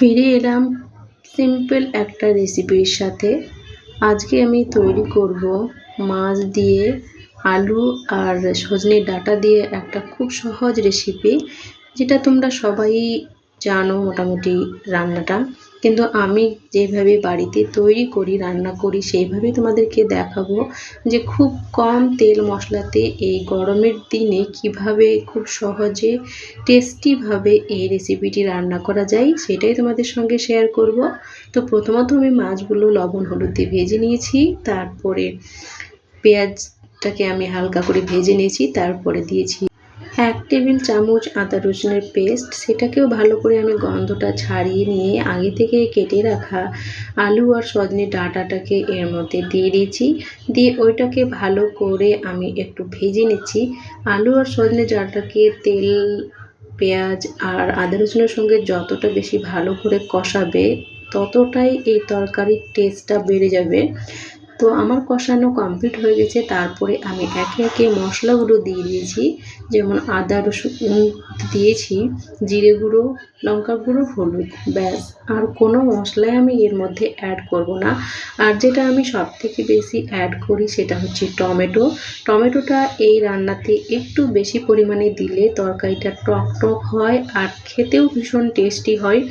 ফিরে এলাম সিম্পল একটা রেসিপির সাথে। আজকে আমি তৈরি করব মাছ দিয়ে আলু আর সজনে ডাঁটা দিয়ে একটা খুব সহজ রেসিপি, যেটা তোমরা সবাই জানো মোটামুটি রান্নাটা। কিন্তু আমি যেভাবে বাড়িতে তৈরি করি রান্না করি সেইভাবেই তোমাদেরকে দেখাবো যে খুব কম তেল মশলাতে এই গরমের দিনে কিভাবে খুব সহজে টেস্টিভাবে এই রেসিপিটি রান্না করা যায়, সেটাই তোমাদের সঙ্গে শেয়ার করব। তো প্রথমত আমি মাছগুলো লবণ হলুদ দিয়ে ভেজে নিয়েছি, তারপরে পেঁয়াজটাকে আমি হালকা করে ভেজে নিয়েছি, তারপরে দিয়েছি 1 টেবিল চামচ আদা রসুনের পেস্ট। সেটাকেও ভালো করে আমি গন্ধটা ছাড়িয়ে নিয়ে আগে থেকে কেটে রাখা আলু আর সজনে ডাঁটাটাকে এর মধ্যে দিয়ে দিয়েছি, দিয়ে ওইটাকে ভালো করে আমি একটু ভেজে নিচ্ছি। আলু আর সজনে ডাঁটাকে তেল, পেঁয়াজ আর আদা রসুনের সঙ্গে যতটা বেশি ভালো করে কষাবে ততটাই এই তরকারির টেস্টটা বেড়ে যাবে। তো আমার কষানো কমপ্লিট হয়ে গেছে। তারপরে আমি একে একে মশলাগুলো দিয়ে দিয়েছি, যেমন আদা রসুন দিয়েছি, জিরে গুঁড়ো, লঙ্কা গুঁড়ো, হলুদ, ব্যাস। আর কোনো মশলাই আমি এর মধ্যে অ্যাড করব না। আর যেটা আমি সবথেকে বেশি অ্যাড করি সেটা হচ্ছে টমেটো। টমেটোটা এই রান্নাতে একটু বেশি পরিমাণে দিলে তরকারিটা টক টক হয় আর খেতেও ভীষণ টেস্টি হয়।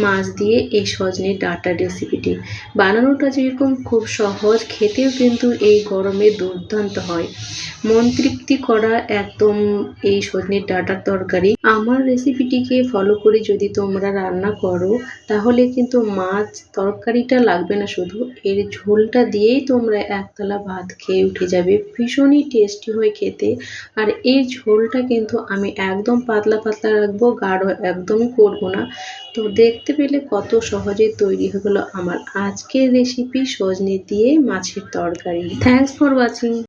মাছ দিয়ে এই সজনে ডাঁটার রেসিপিটি বানানোটা যেরকম খুব সহজ, খেতেও কিন্তু এই গরমে দুর্দান্ত হয়। মন তৃপ্তি করা একদম এই সজনে ডাঁটার তরকারি। আমার রেসিপিটিকে ফলো করে যদি তোমরা রান্না করো তাহলে কিন্তু মাছ তরকারিটা লাগবে না, শুধু এর ঝোলটা দিয়েই তোমরা একতলা ভাত খেয়ে উঠে যাবে। ভীষণই টেস্টি হয় খেতে। আর এই ঝোলটা কিন্তু আমি একদম পাতলা পাতলা রাখবো, গাঢ় একদমই করবো না। তো দেখতে পেলে কত সহজে তৈরি হয়ে গেল আমার আজকের রেসিপি সজনে দিয়ে মাছের তরকারি। Thanks for watching.